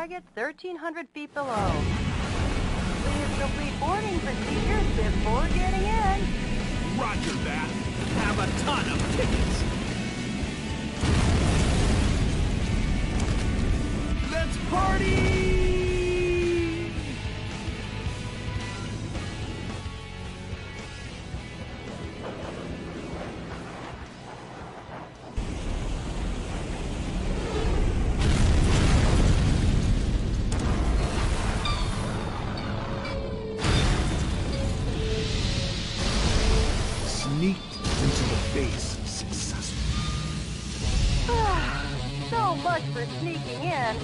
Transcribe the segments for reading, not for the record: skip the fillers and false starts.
flag at 1,300 feet below. Please complete boarding procedures before getting in. Roger that. Have a ton of tickets. Let's party! Sneaked into the base successfully. So much for sneaking in.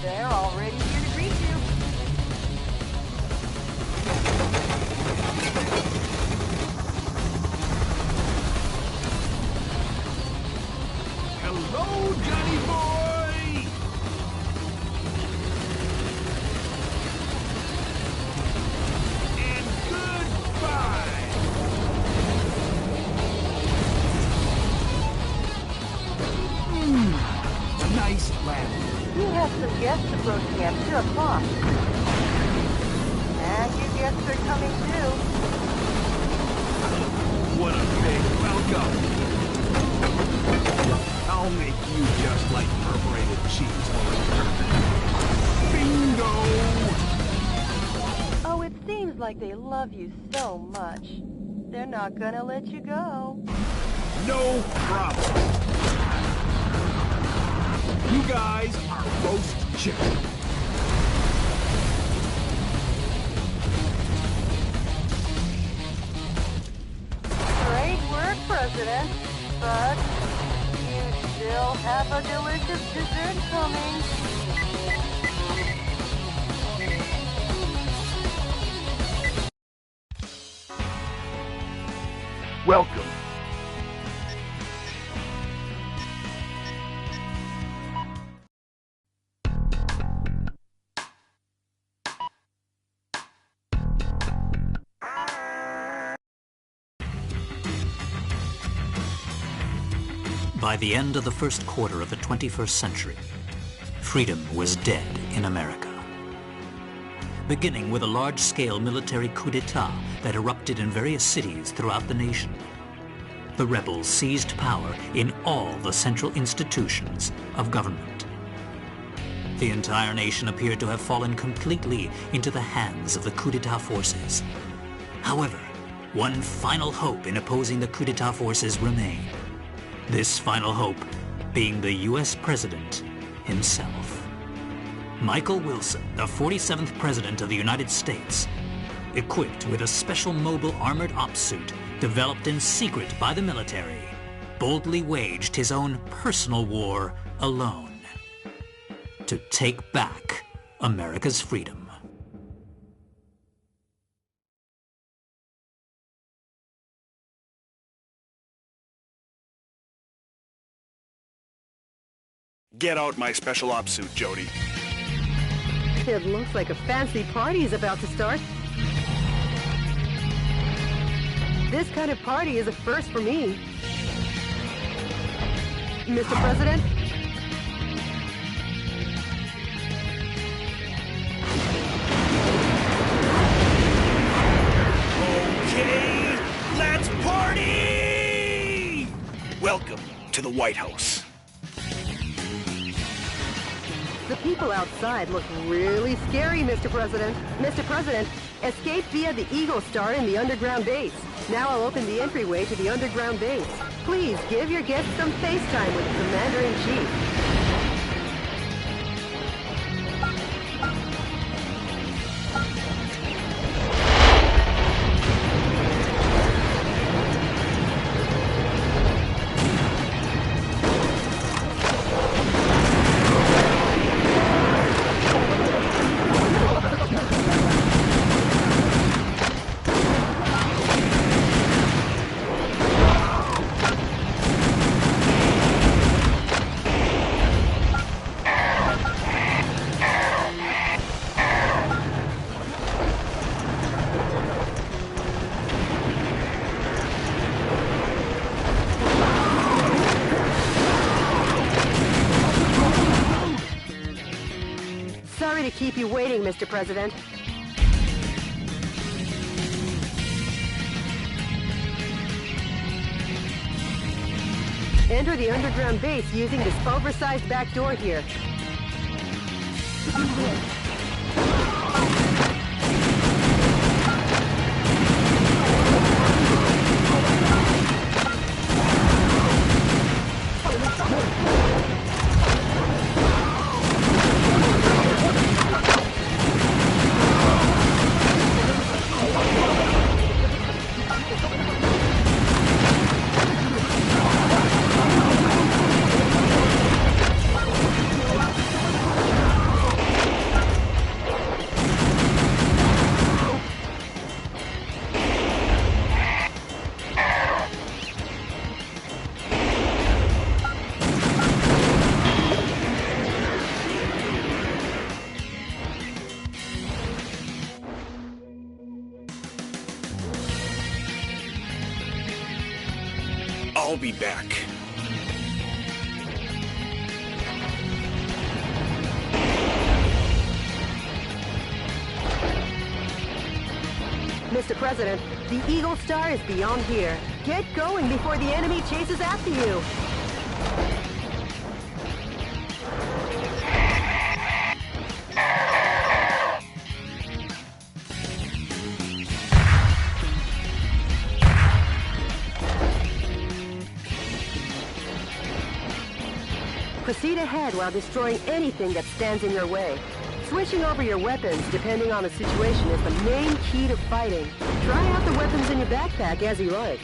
They're already here to greet you. Hello, Johnny boy! And goodbye! Nice landing. We have some guests approaching at 2 o'clock. And you guests are coming too. What a big welcome! I'll make you just like perforated cheese for a bingo! Oh, it seems like they love you so much. They're not gonna let you go. No problem. You guys are roast chicken. Great work, President. But you still have a delicious dessert coming. Welcome. By the end of the first quarter of the 21st century, freedom was dead in America. Beginning with a large-scale military coup d'etat that erupted in various cities throughout the nation, the rebels seized power in all the central institutions of government. The entire nation appeared to have fallen completely into the hands of the coup d'etat forces. However, one final hope in opposing the coup d'etat forces remained. This final hope being the U.S. President himself. Michael Wilson, the 47th President of the United States, equipped with a special mobile armored ops suit developed in secret by the military, boldly waged his own personal war alone to take back America's freedom. Get out my special ops suit, Jody. It looks like a fancy party is about to start. This kind of party is a first for me. Mr. President? Okay, let's party! Welcome to the White House. The people outside look really scary, Mr. President. Mr. President, escape via the Eagle Star in the underground base. Now I'll open the entryway to the underground base. Please give your guests some face time with the Commander-in-Chief. keep you waiting, Mr. President. Enter the underground base using this oversized back door here. I'll be back. Mr. President, the Eagle Star is beyond here. Get going before the enemy chases after you. Proceed ahead while destroying anything that stands in your way. Switching over your weapons depending on the situation is the main key to fighting. Try out the weapons in your backpack as you like.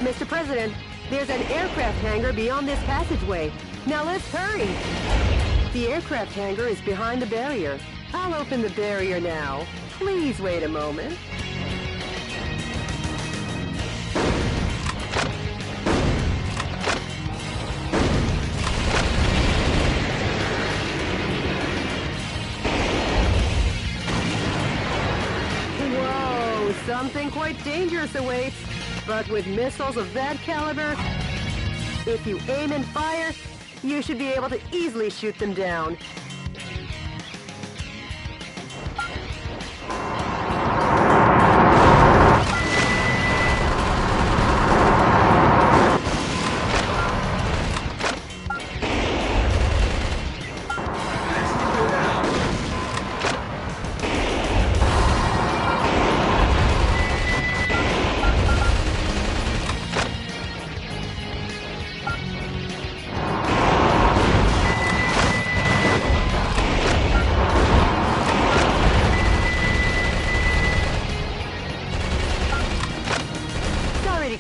Mr. President, there's an aircraft hangar beyond this passageway. Now let's hurry. The aircraft hangar is behind the barrier. I'll open the barrier now. Please wait a moment. Whoa, something quite dangerous awaits. But with missiles of that caliber, if you aim and fire, you should be able to easily shoot them down.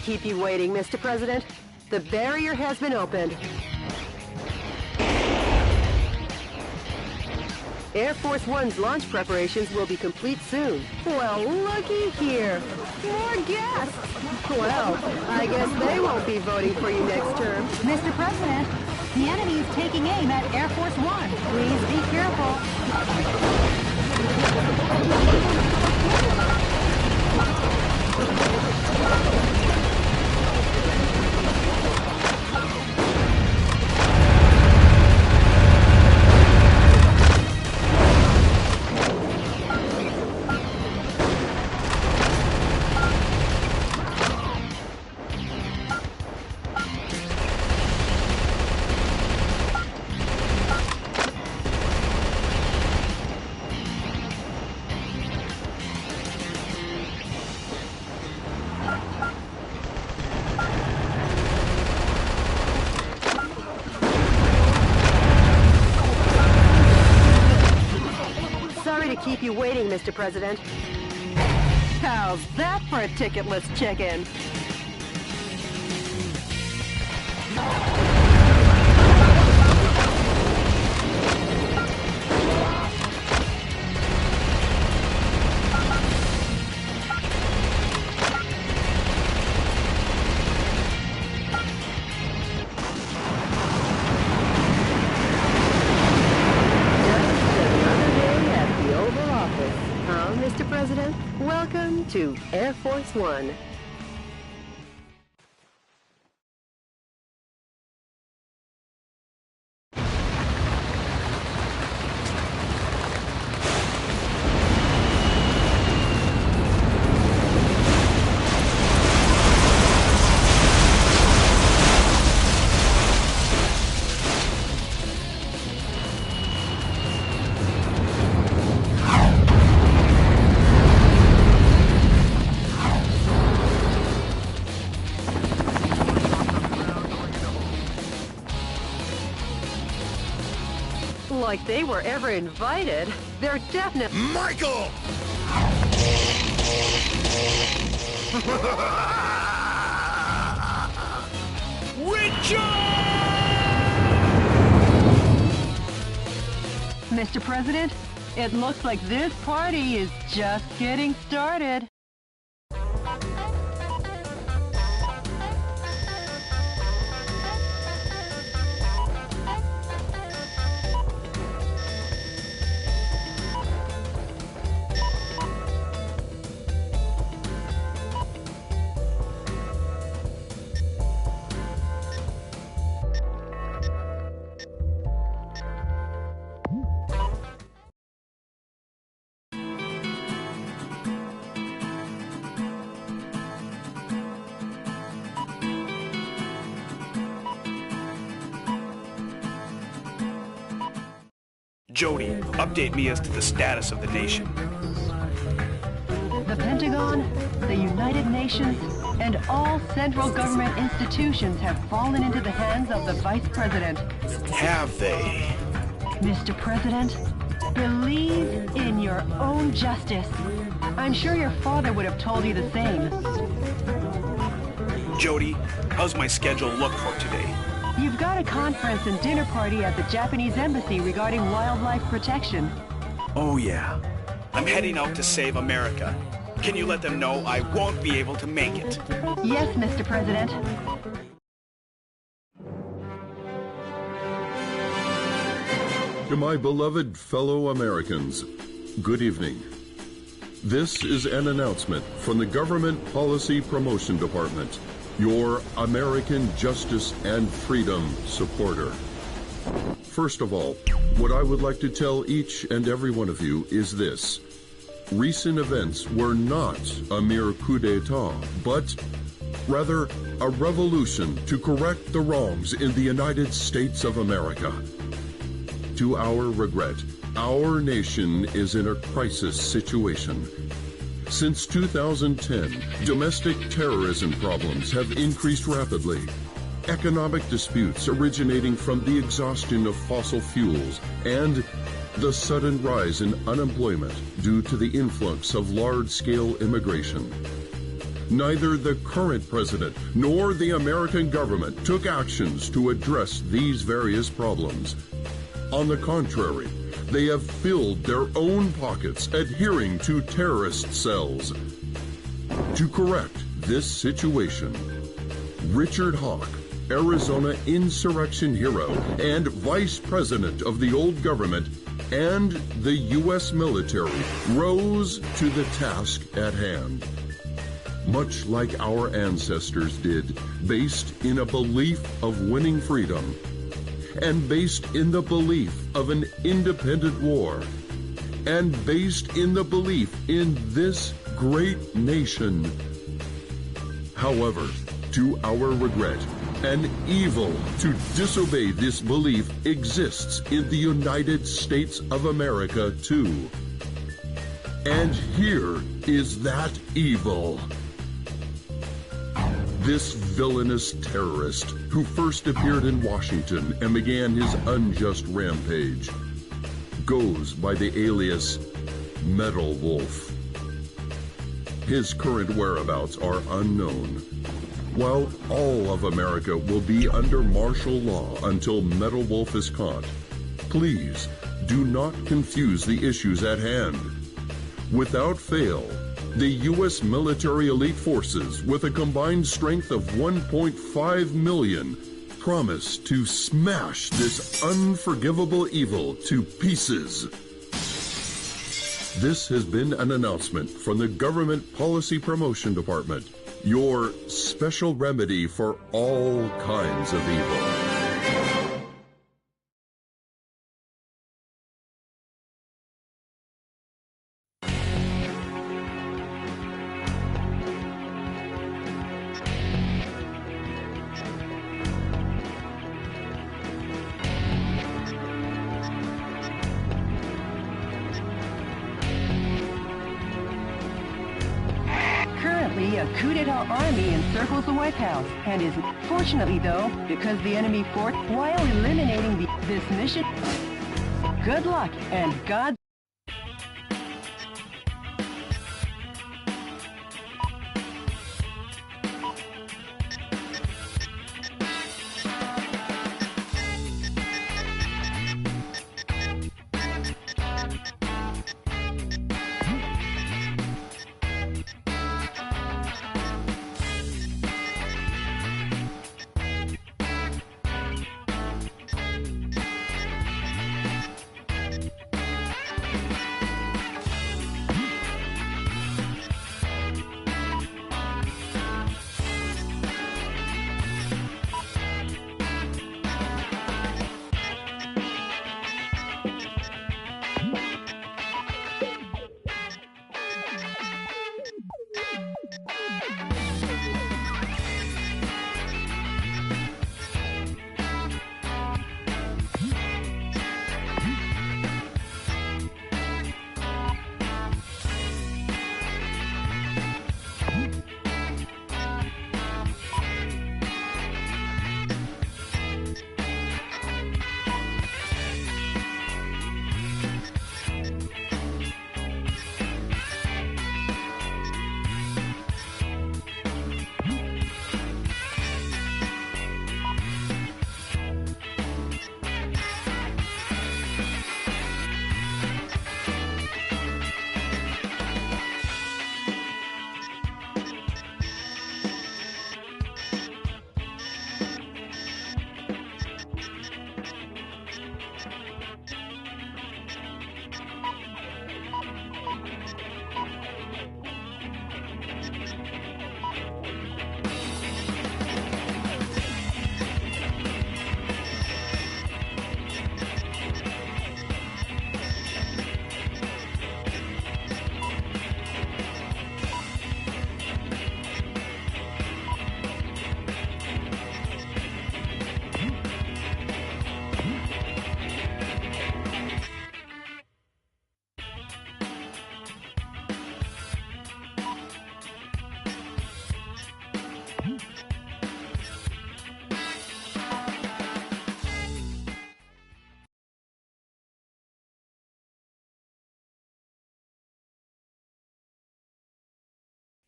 Keep you waiting, Mr. President. The barrier has been opened. Air Force One's launch preparations will be complete soon. Well, looky here. More guests. Well, I guess they won't be voting for you next term. Mr. President, the enemy is taking aim at Air Force One. Please be careful. you waiting, Mr. President. How's that for a ticketless chicken? Mr. President, welcome to Air Force One. Like they were ever invited. They're definitely... Michael! Richard! Mr. President, it looks like this party is just getting started. Jody, update me as to the status of the nation. The Pentagon, the United Nations, and all central government institutions have fallen into the hands of the Vice President. Have they? Mr. President, believe in your own justice. I'm sure your father would have told you the same. Jody, how's my schedule look for today? You've got a conference and dinner party at the Japanese embassy regarding wildlife protection. Oh yeah. I'm heading out to save America. Can you let them know I won't be able to make it? Yes, Mr. President. To my beloved fellow Americans, good evening. This is an announcement from the Government Policy Promotion Department, your American justice and freedom supporter. First of all, what I would like to tell each and every one of you is this. Recent events were not a mere coup d'etat, but rather a revolution to correct the wrongs in the United States of America. To our regret, our nation is in a crisis situation. Since 2010, domestic terrorism problems have increased rapidly. Economic disputes originating from the exhaustion of fossil fuels and the sudden rise in unemployment due to the influx of large-scale immigration. Neither the current president nor the American government took actions to address these various problems. On the contrary, they have filled their own pockets adhering to terrorist cells. To correct this situation, Richard Hawk, Arizona insurrection hero and vice president of the old government, and the U.S. military rose to the task at hand. Much like our ancestors did, based in a belief of winning freedom, and based in the belief of an independent war, and based in the belief in this great nation. However, to our regret, an evil to disobey this belief exists in the United States of America too. And here is that evil. This villainous terrorist who first appeared in Washington and began his unjust rampage goes by the alias Metal Wolf. His current whereabouts are unknown. While all of America will be under martial law until Metal Wolf is caught, please do not confuse the issues at hand. Without fail, the U.S. military elite forces, with a combined strength of 1.5 million, promise to smash this unforgivable evil to pieces. This has been an announcement from the Government Policy Promotion Department, your special remedy for all kinds of evil. A coup d'etat army encircles the White House and is, fortunately though, because the enemy fought while eliminating this mission. Good luck and God.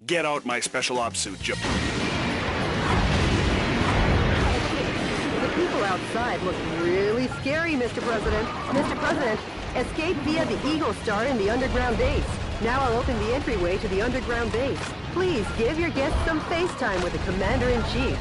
Get out my special ops suit, Joe. The people outside look really scary, Mr. President. Mr. President, escape via the Eagle Star in the underground base. Now I'll open the entryway to the underground base. Please give your guests some FaceTime with the Commander-in-Chief.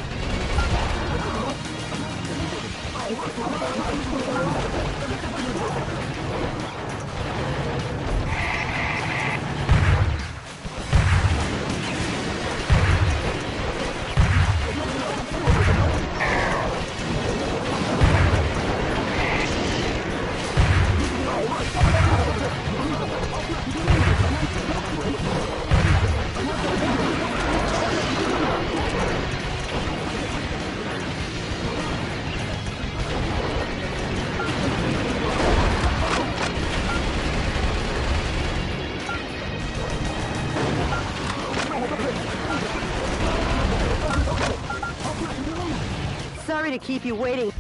Sorry to keep you waiting.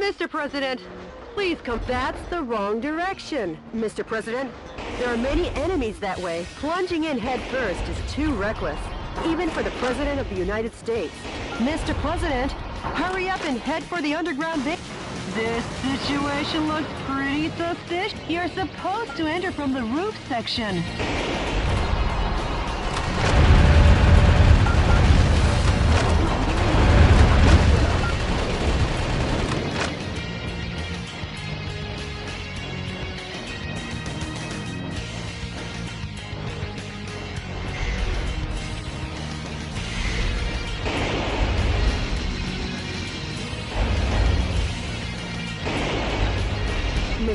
Mr. President, please come. That's the wrong direction, Mr. President. There are many enemies that way. Plunging in head first is too reckless, even for the President of the United States. Mr. President, hurry up and head for the underground base. This situation looks pretty suspicious. You're supposed to enter from the roof section.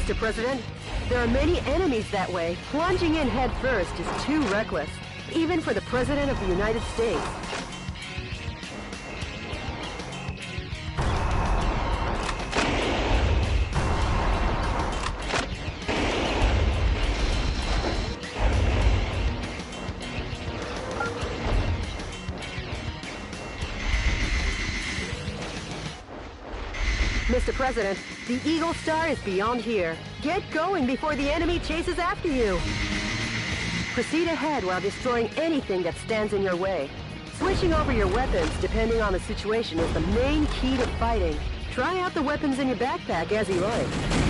Mr. President, there are many enemies that way. Plunging in head first is too reckless, even for the President of the United States. Mr. President, the Eagle Star is beyond here. Get going before the enemy chases after you. Proceed ahead while destroying anything that stands in your way. Switching over your weapons, depending on the situation, is the main key to fighting. Try out the weapons in your backpack as you like.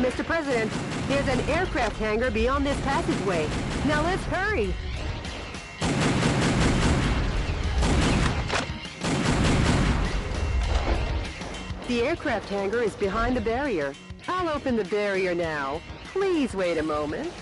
Mr. President, there's an aircraft hangar beyond this passageway. Now let's hurry. The aircraft hangar is behind the barrier. I'll open the barrier now. Please wait a moment.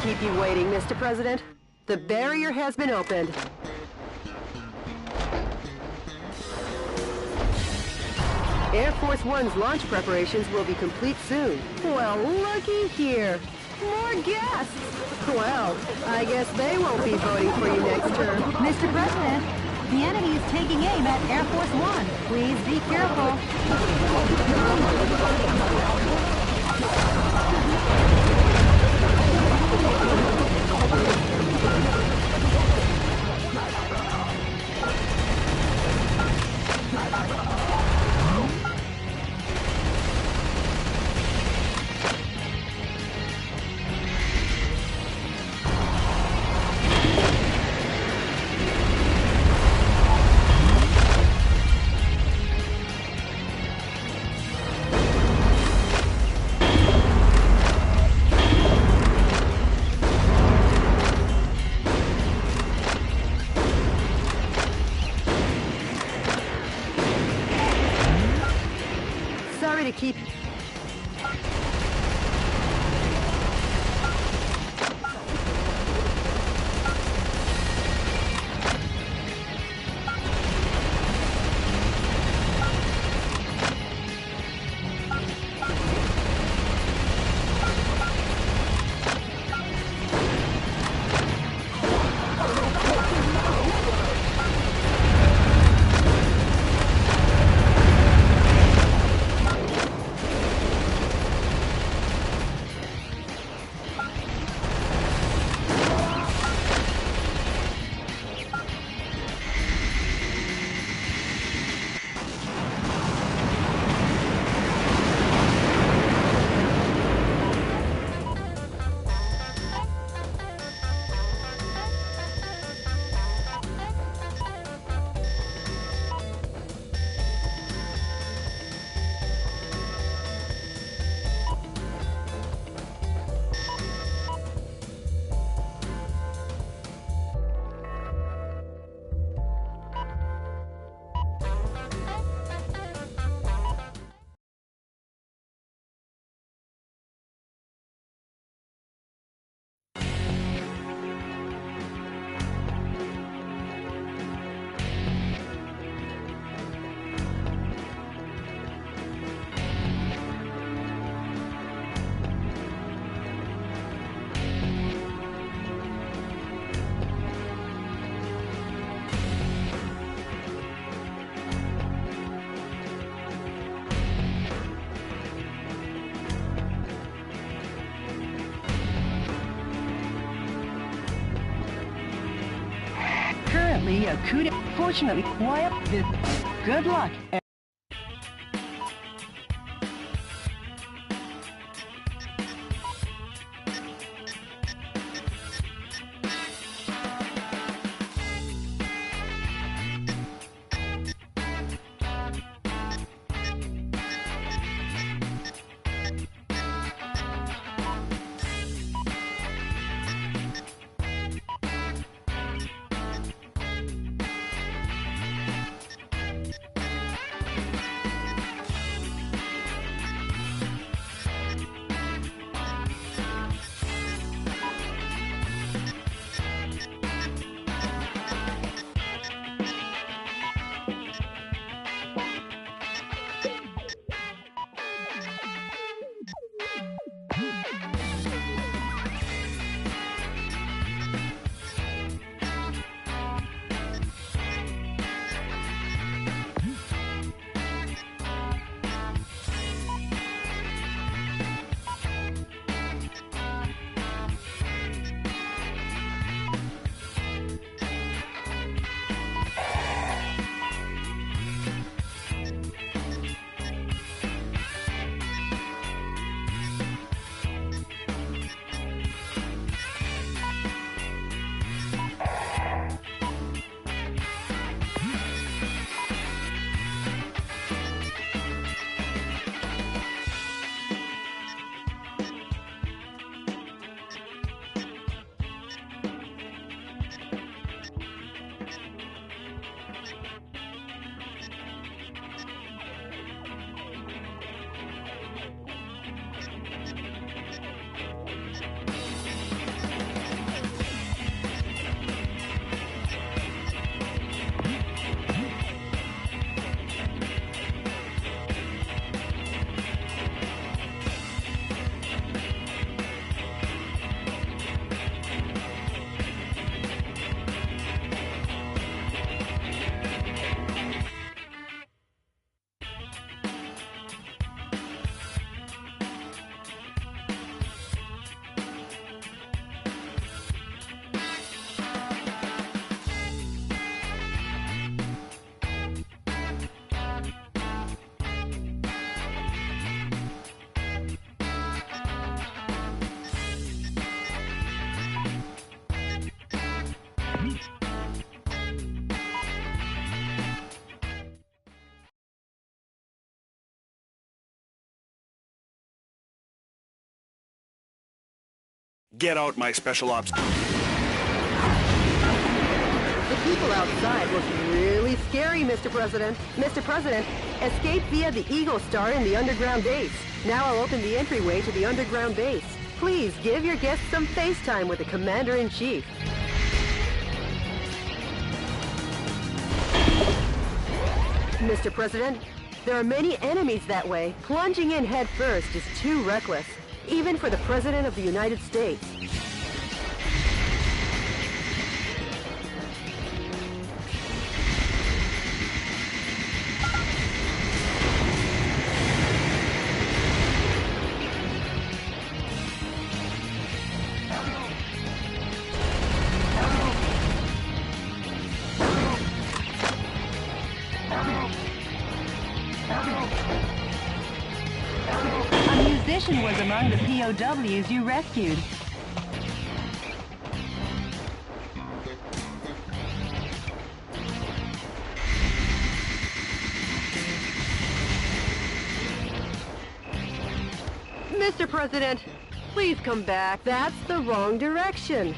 keep you waiting, Mr. President. The barrier has been opened. Air Force One's launch preparations will be complete soon. Well, looky here. More guests! Well, I guess they won't be voting for you next term. Mr. President, the enemy is taking aim at Air Force One. Please be careful. To keep... Currently, a coup de... Fortunately, why up this... Good luck. Get out, my special ops. The people outside look really scary, Mr. President. Mr. President, escape via the Eagle Star in the underground base. Now I'll open the entryway to the underground base. Please give your guests some FaceTime with the Commander-in-Chief. Mr. President, there are many enemies that way. Plunging in head first is too reckless, even for the President of the United States. Was among the POWs you rescued. Mr. President, please come back. That's the wrong direction.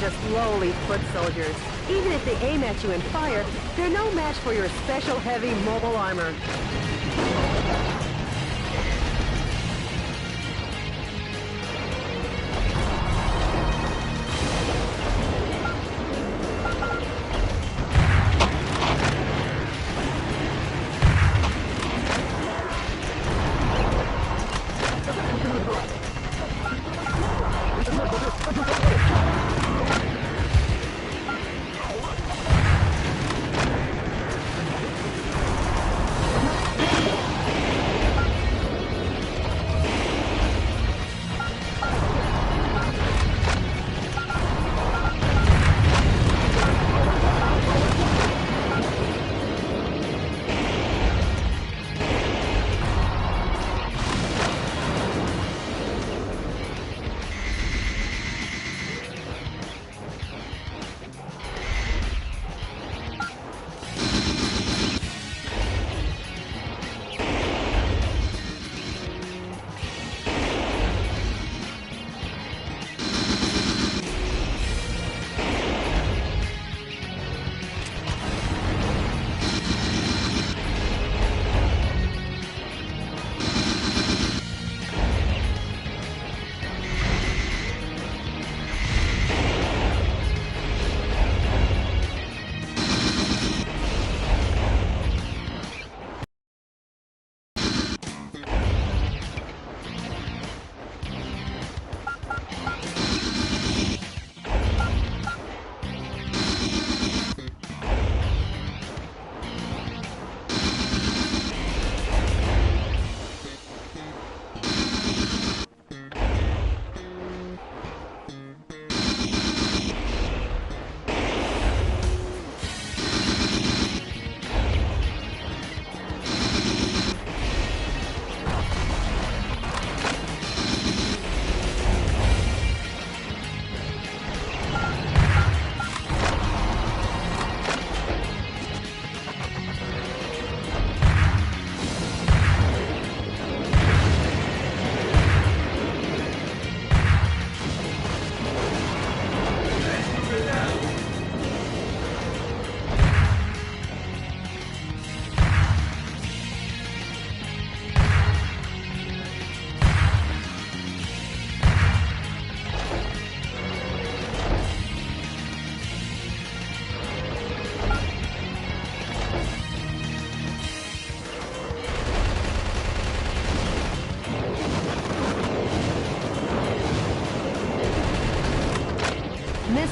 Just lowly foot soldiers. Even if they aim at you and fire, they're no match for your special heavy mobile armor.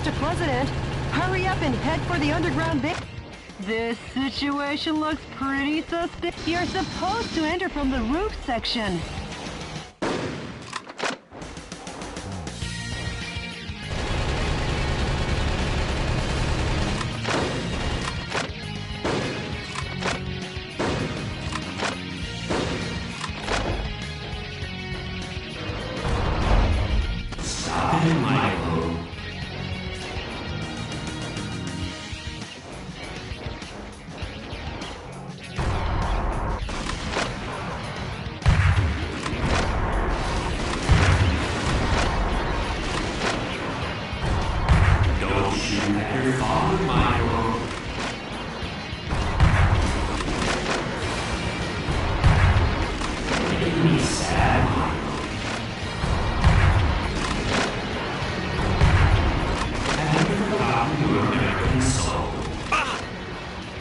Mr. President, hurry up and head for the underground base. This situation looks pretty suspicious. You're supposed to enter from the roof section.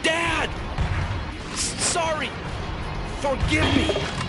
Dad! Sorry! Forgive me!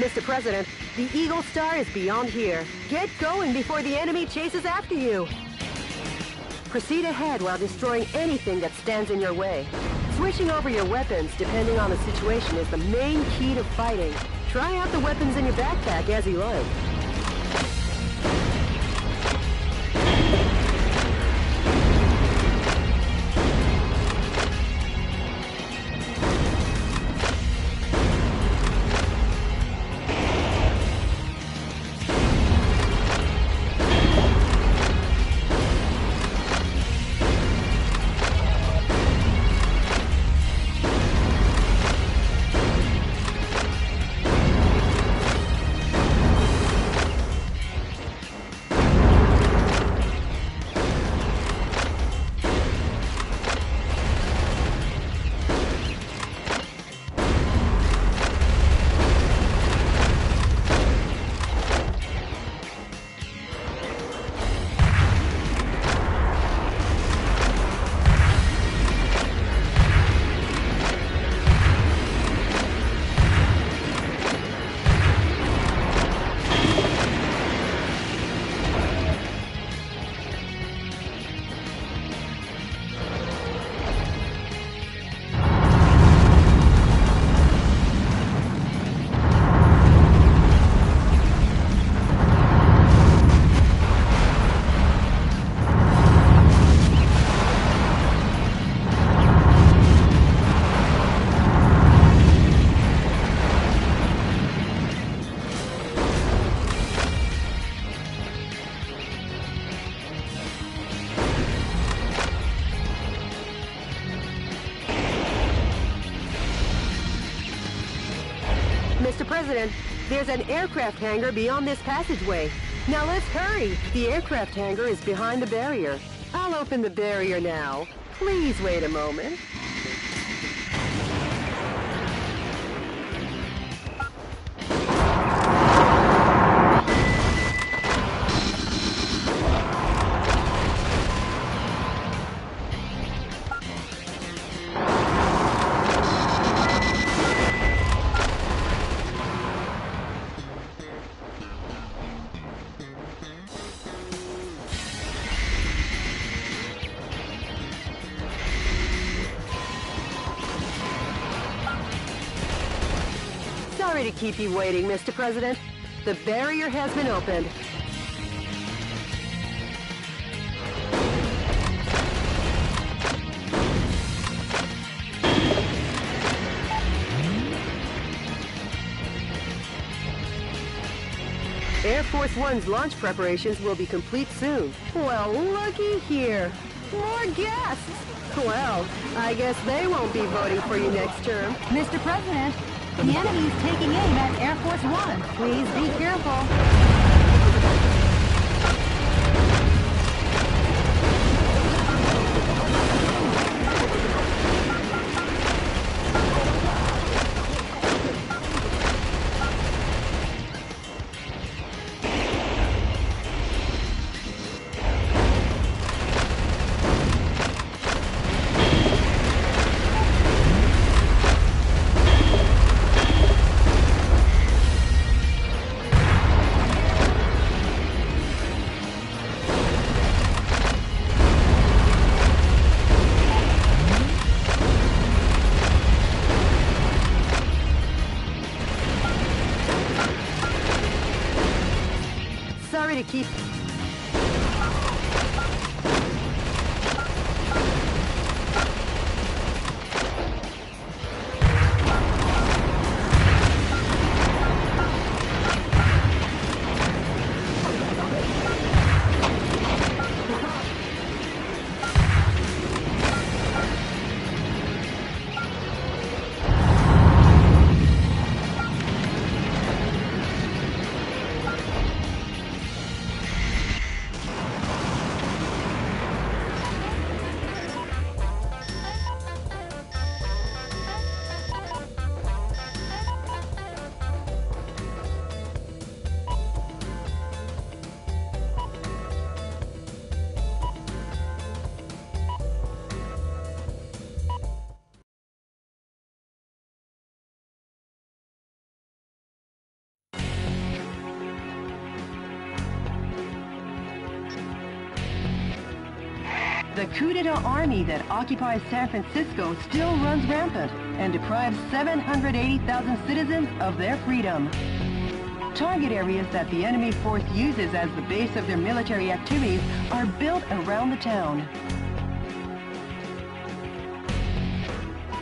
Mr. President, the Eagle Star is beyond here. Get going before the enemy chases after you. Proceed ahead while destroying anything that stands in your way. Switching over your weapons, depending on the situation, is the main key to fighting. Try out the weapons in your backpack as you like. Mr. President, there's an aircraft hangar beyond this passageway. Now let's hurry. The aircraft hangar is behind the barrier. I'll open the barrier now. Please wait a moment. Sorry to keep you waiting, Mr. President. The barrier has been opened. Air Force One's launch preparations will be complete soon. Well, looky here. More guests. Well, I guess they won't be voting for you next term. Mr. President, the enemy is taking aim at Air Force One. Please be careful. sorry to keep... The coup d'etat army that occupies San Francisco still runs rampant and deprives 780,000 citizens of their freedom. Target areas that the enemy force uses as the base of their military activities are built around the town.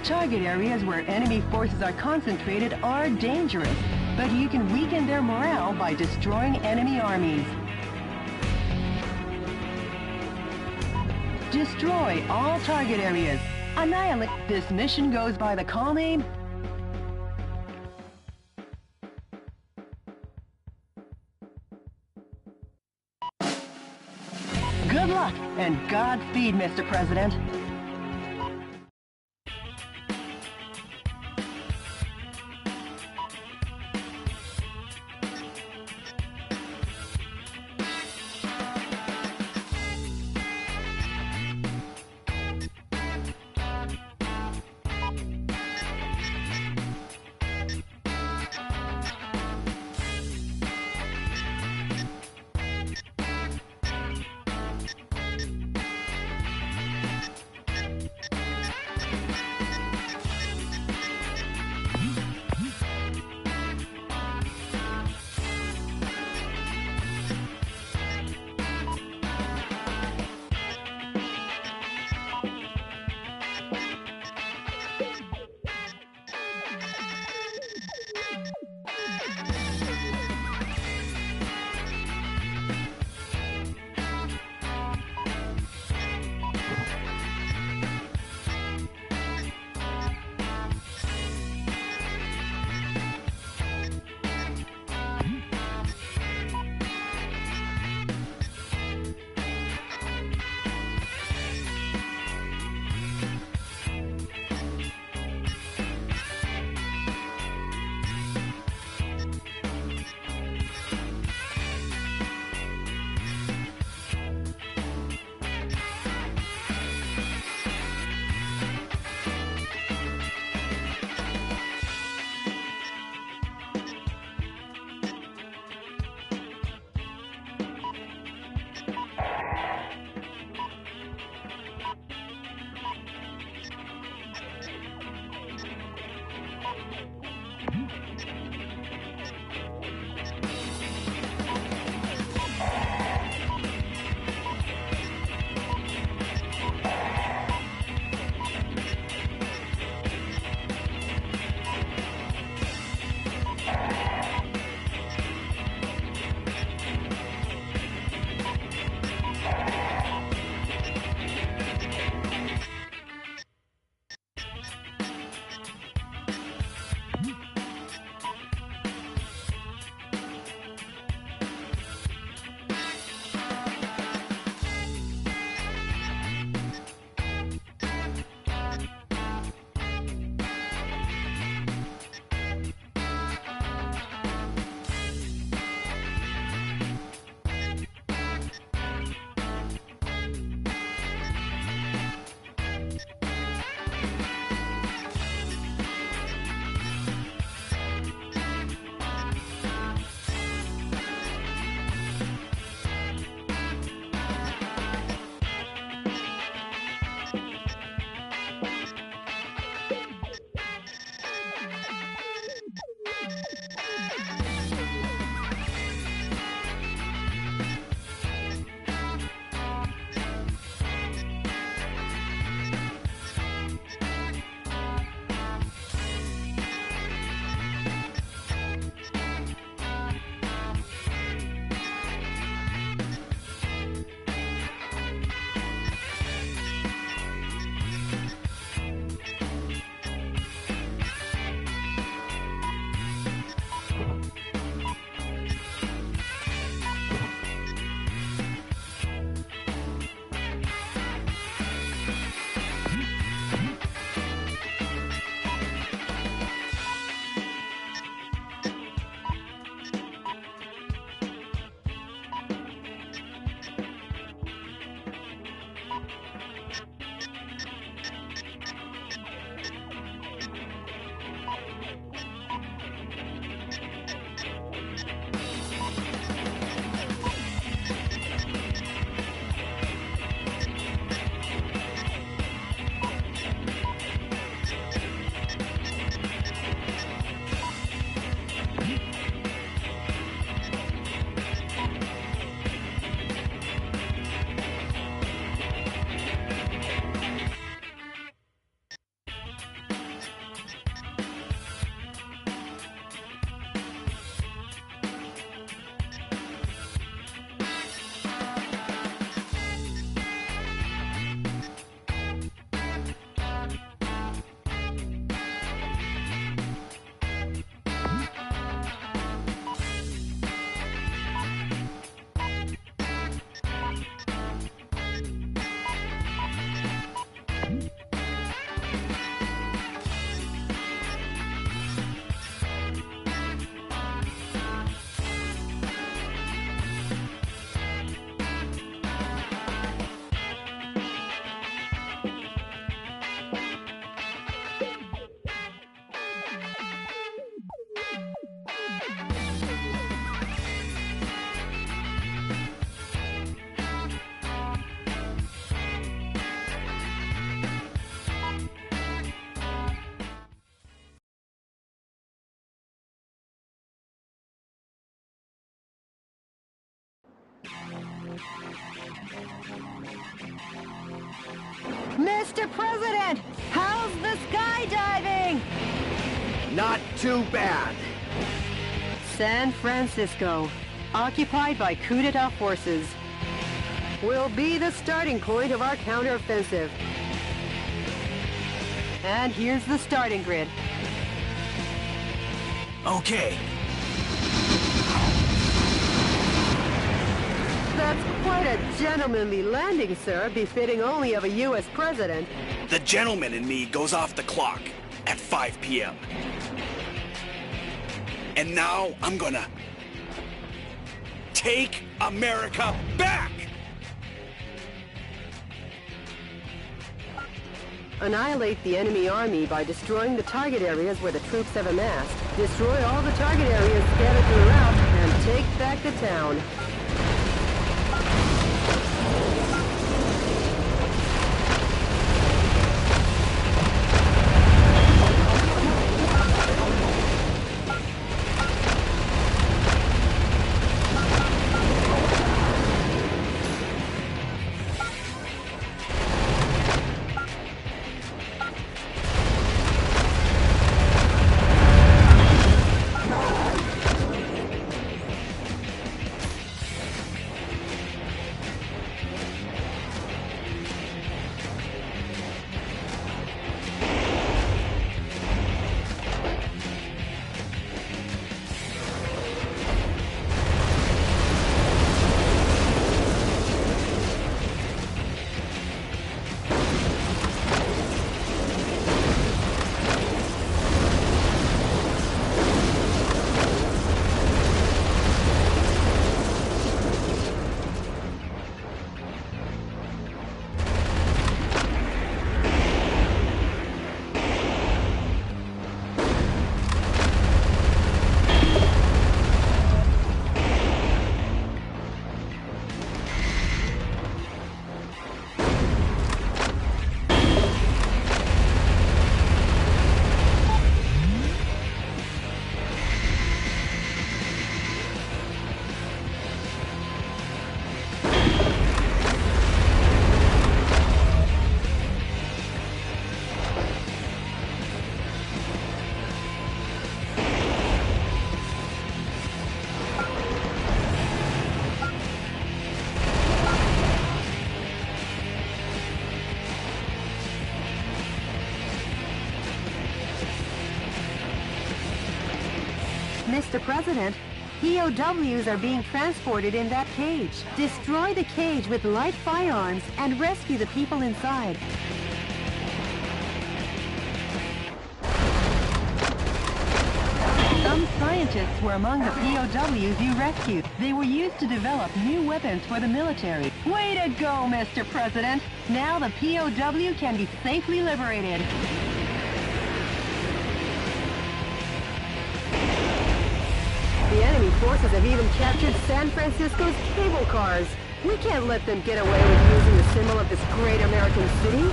Target areas where enemy forces are concentrated are dangerous, but you can weaken their morale by destroying enemy armies. Destroy all target areas. Annihilate. This mission goes by the call name... Good luck and Godspeed, Mr. President. Mr. President, how's the skydiving? Not too bad. San Francisco, occupied by coup d'etat forces, will be the starting point of our counteroffensive. And here's the starting grid. Okay. That's quite a gentlemanly landing, sir, befitting only of a U.S. president. The gentleman in me goes off the clock at 5 p.m. And now I'm gonna take America back! Annihilate the enemy army by destroying the target areas where the troops have amassed. Destroy all the target areas scattered throughout, and take back the town. Mr. President, POWs are being transported in that cage. Destroy the cage with light firearms and rescue the people inside. Some scientists were among the POWs you rescued. They were used to develop new weapons for the military. Way to go, Mr. President! Now the POW can be safely liberated. The enemy forces have even captured San Francisco's cable cars. We can't let them get away with using the symbol of this great American city.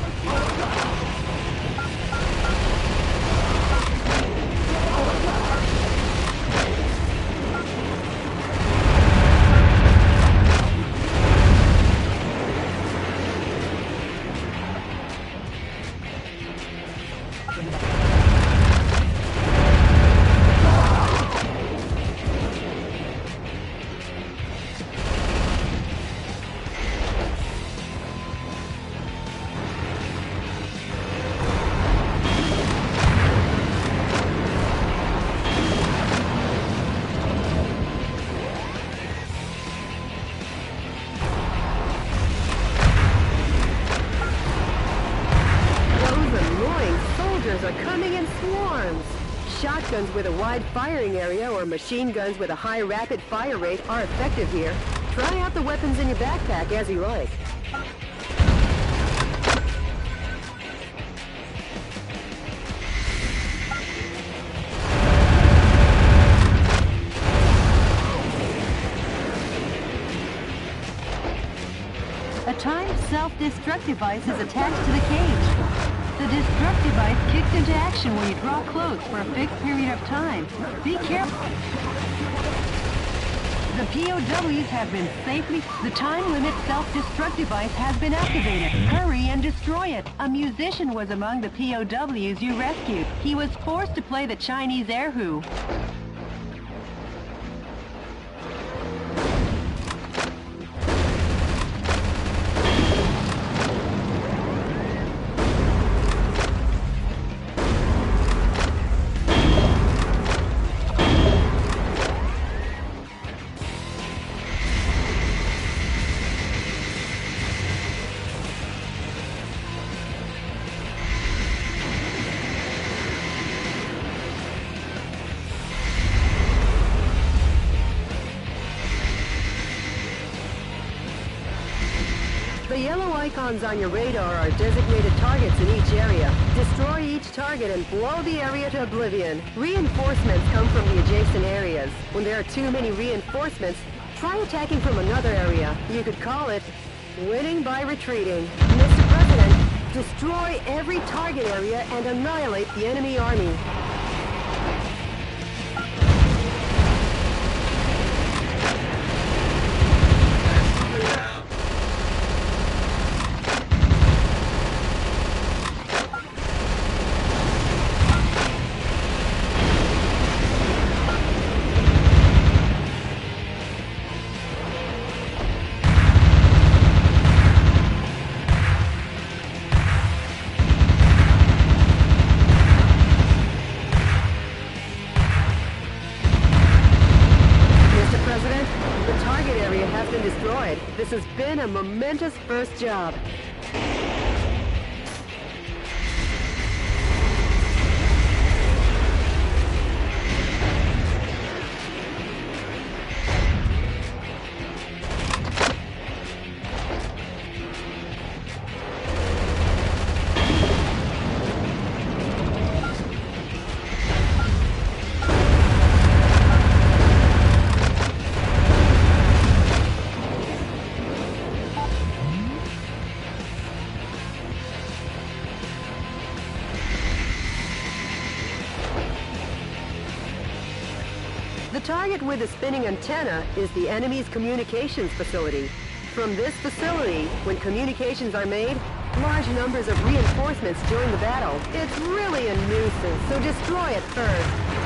Are coming in swarms. Shotguns with a wide firing area or machine guns with a high rapid fire rate are effective here. Try out the weapons in your backpack as you like. A timed self-destruct device is attached to the cage. The destruct device kicks into action when you draw close for a fixed period of time. Be careful. The POWs have been safely... The time limit self-destruct device has been activated. Hurry and destroy it. A musician was among the POWs you rescued. He was forced to play the Chinese erhu. The yellow icons on your radar are designated targets in each area. Destroy each target and blow the area to oblivion. Reinforcements come from the adjacent areas. When there are too many reinforcements, try attacking from another area. You could call it winning by retreating. Mr. President, destroy every target area and annihilate the enemy army. This has been a momentous first job. The target with the spinning antenna is the enemy's communications facility. From this facility, when communications are made, large numbers of reinforcements join the battle. It's really a nuisance, so destroy it first.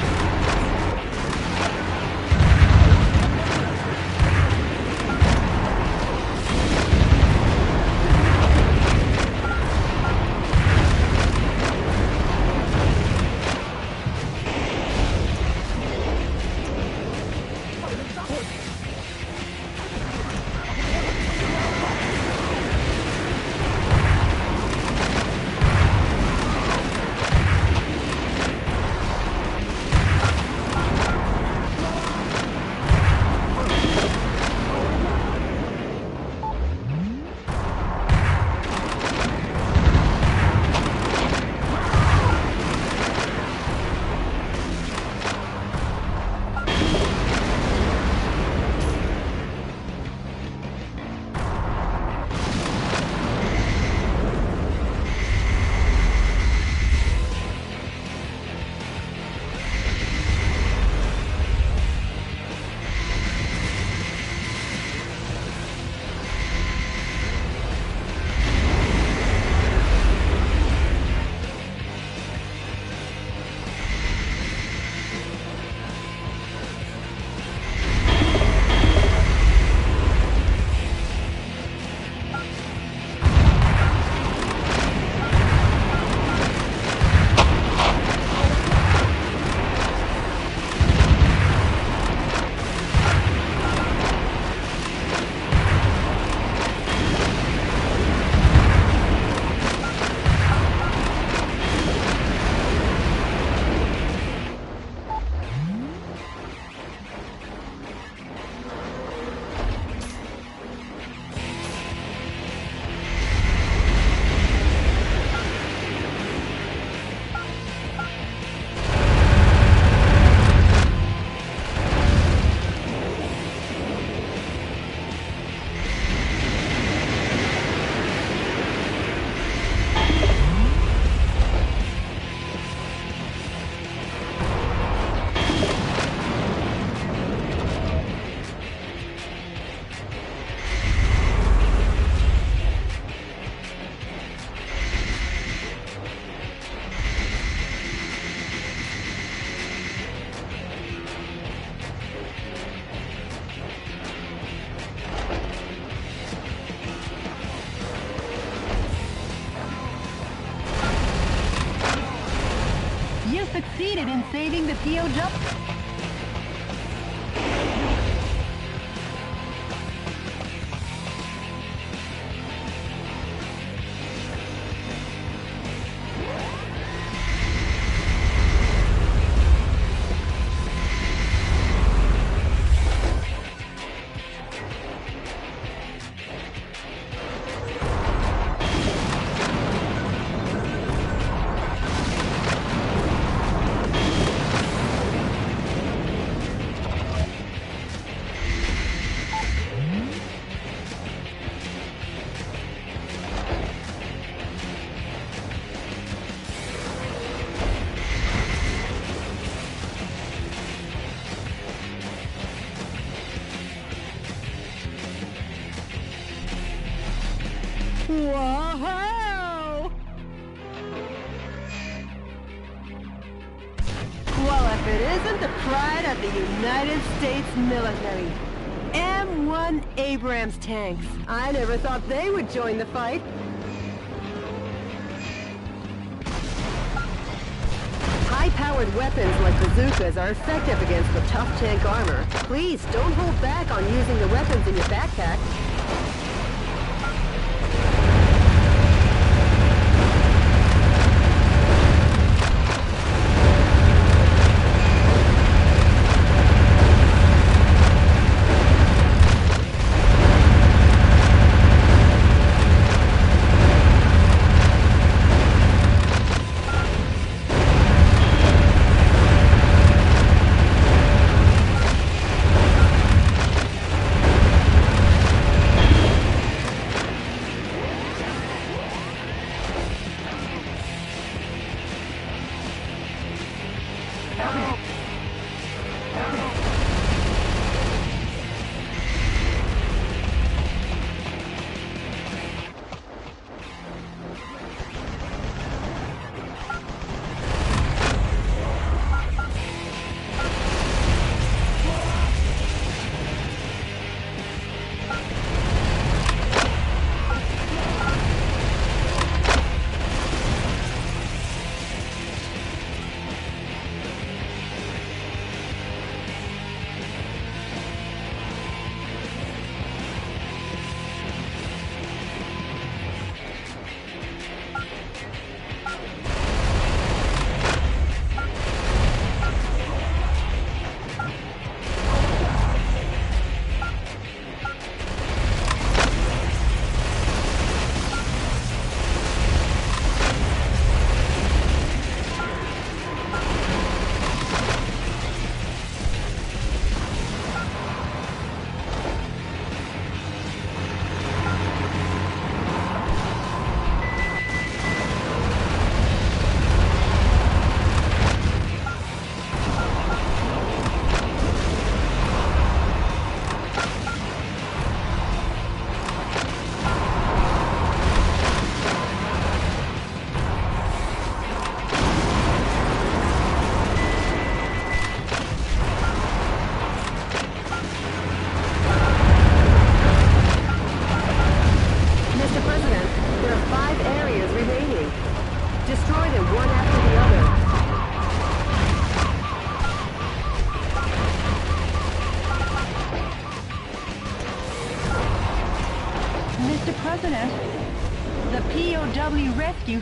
in saving the POW. Whoa! Well, if it isn't the pride of the United States military. M1 Abrams tanks. I never thought they would join the fight. High-powered weapons like bazookas are effective against the tough tank armor. Please, don't hold back on using the weapons in your backpack. Mr. President, the POW rescue...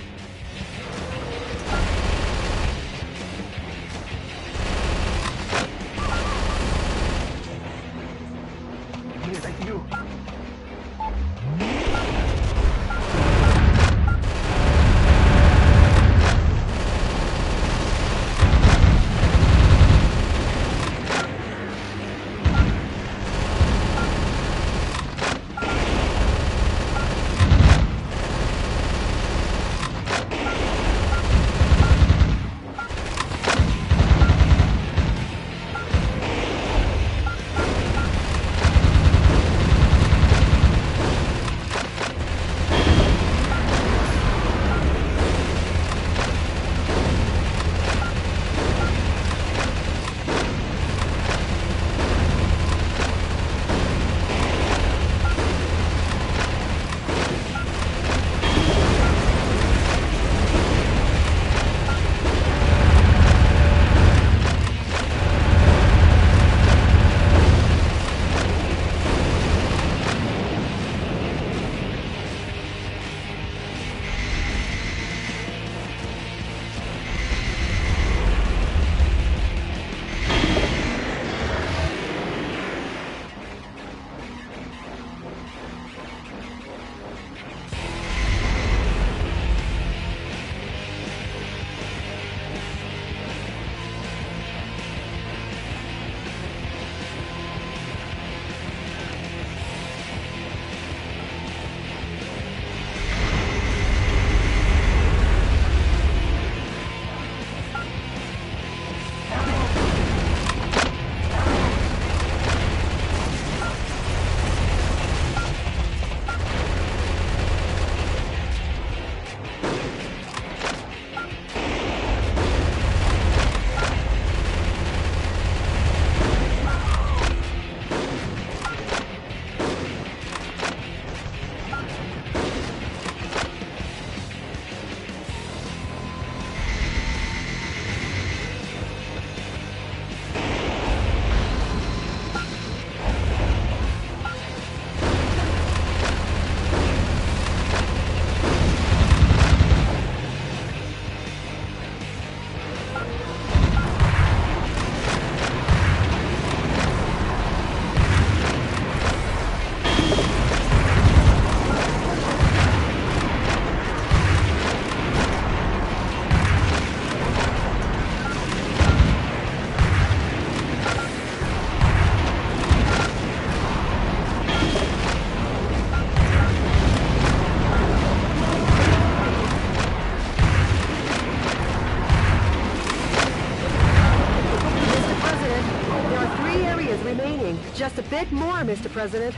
are, Mr. President.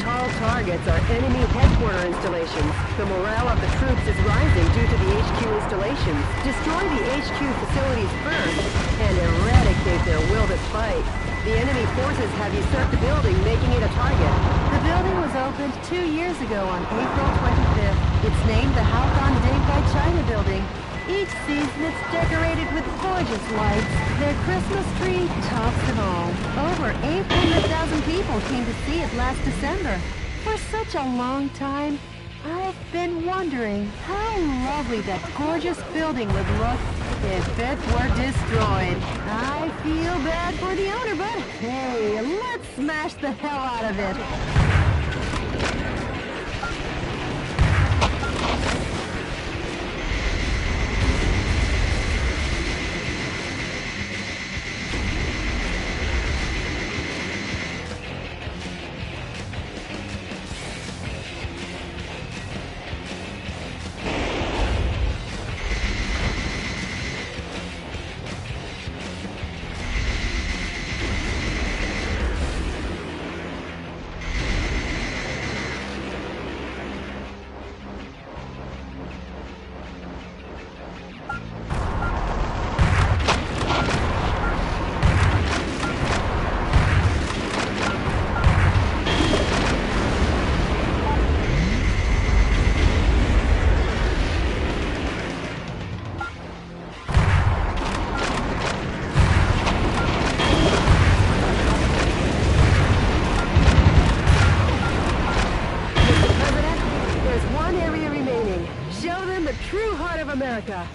Tall targets are enemy headquarter installations. The morale of the troops is rising due to the HQ installations. Destroy the HQ facilities first and eradicate their will to fight. The enemy forces have usurped the building, making it a target. The building was opened 2 years ago on April 25th. It's named the Halcon Dinkai China Building. Each season it's decorated with gorgeous lights. Their Christmas tree tops them all. Over 800,000 people came to see it last December. For such a long time, I've been wondering how lovely that gorgeous building would look if it were destroyed. I feel bad for the owner, but hey, let's smash the hell out of it. America.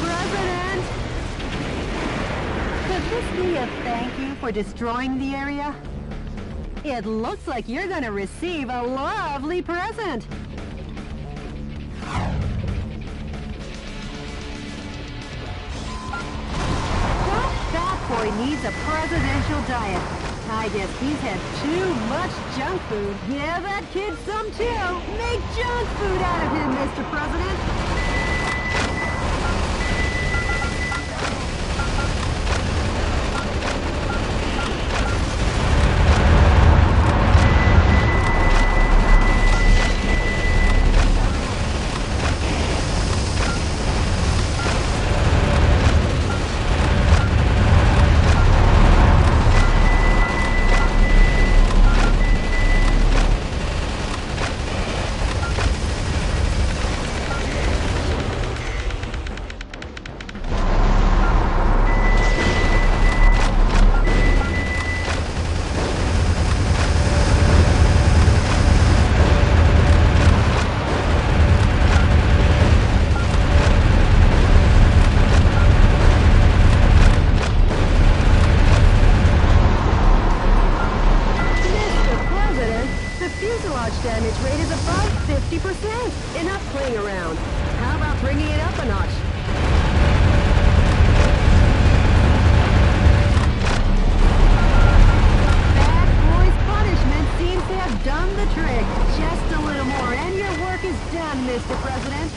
President! Could this be a thank you for destroying the area? It looks like you're gonna receive a lovely present. That fat boy needs a presidential diet. I guess he's had too much junk food. Give that kid some too. Make junk food out of him, Mr. President. Damage rate is above 50%. Enough playing around. How about bringing it up a notch? Bad boy's punishment seems to have done the trick. Just a little more and your work is done, Mr. President.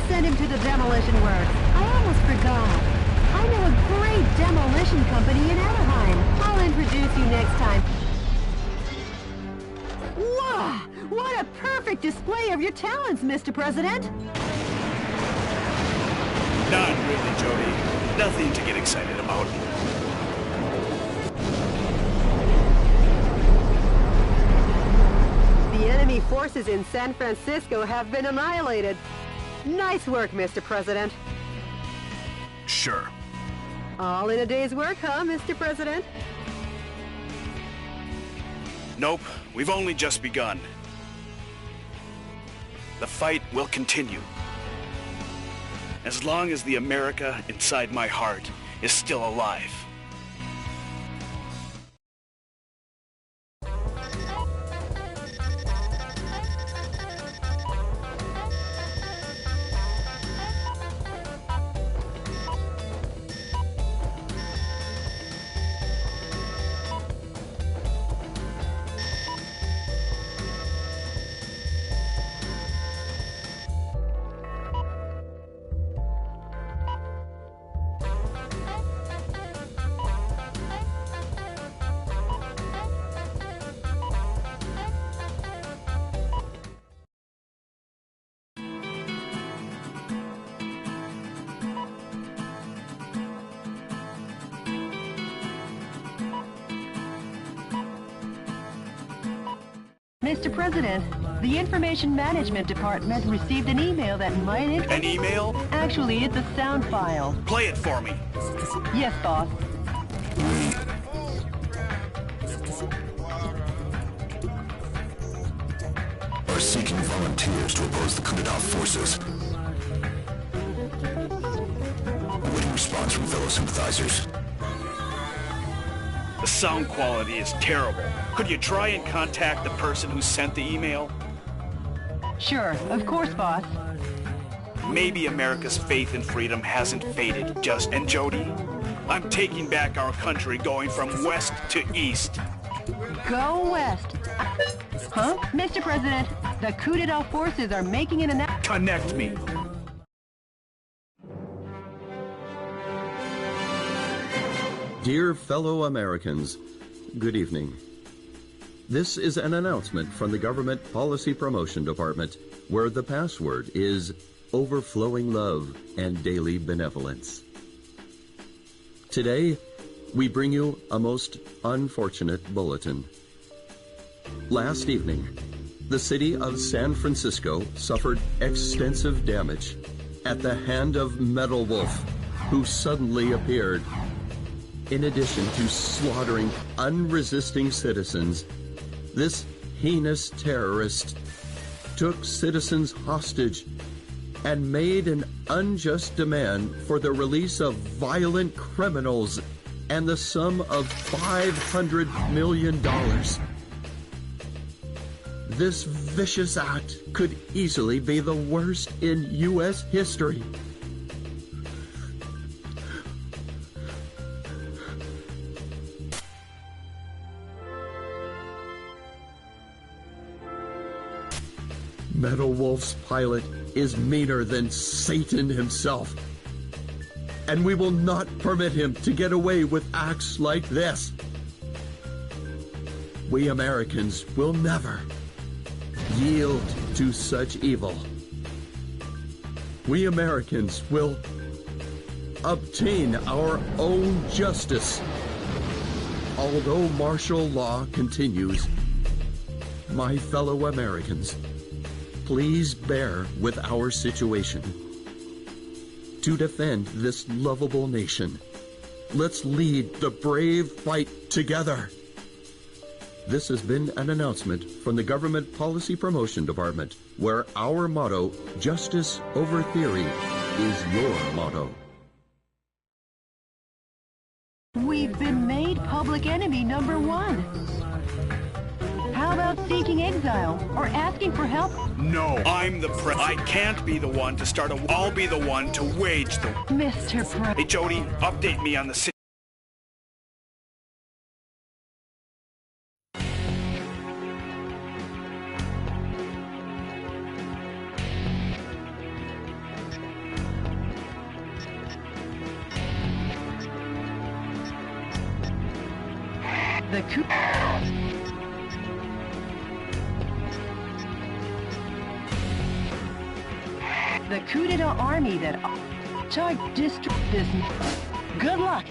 Send him to the demolition works. I almost forgot. I know a great demolition company in Anaheim. I'll introduce you next time. Wow! What a perfect display of your talents, Mr. President! Not really, Jody. Nothing to get excited about. The enemy forces in San Francisco have been annihilated. Nice work, Mr. President. Sure. All in a day's work, huh, Mr. President? Nope, we've only just begun. The fight will continue. As long as the America inside my heart is still alive. Mr. President, the Information Management Department received an email that might... An email? Actually, it's a sound file. Play it for me. Yes, boss. Are seeking volunteers to oppose the coup d'etat forces. Awaiting response from fellow sympathizers. The sound quality is terrible. Could you try and contact the person who sent the email? Sure, of course, boss. Maybe America's faith in freedom hasn't faded just... And Jody, I'm taking back our country, going from west to east. Go west. Huh? Mr. President, the coup d'etat forces are making an announcement. Connect me. Dear fellow Americans, good evening. This is an announcement from the Government Policy Promotion Department, where the password is overflowing love and daily benevolence. Today, we bring you a most unfortunate bulletin. Last evening, the city of San Francisco suffered extensive damage at the hand of Metal Wolf, who suddenly appeared. In addition to slaughtering unresisting citizens, this heinous terrorist took citizens hostage and made an unjust demand for the release of violent criminals and the sum of $500 million. This vicious act could easily be the worst in U.S. history. Metal Wolf's pilot is meaner than Satan himself, and we will not permit him to get away with acts like this. We Americans will never yield to such evil. We Americans will obtain our own justice. Although martial law continues, my fellow Americans, please bear with our situation. To defend this lovable nation, let's lead the brave fight together. This has been an announcement from the Government Policy Promotion Department, where our motto, justice over theory, is your motto. We've been made public enemy number one. How about seeking exile or asking for help? No, I'm the I can't be the one to start a... I'll be the one to wage the... Mr. Hey, Jody, update me on the situation. The coup d'etat army that charged district this. Good luck.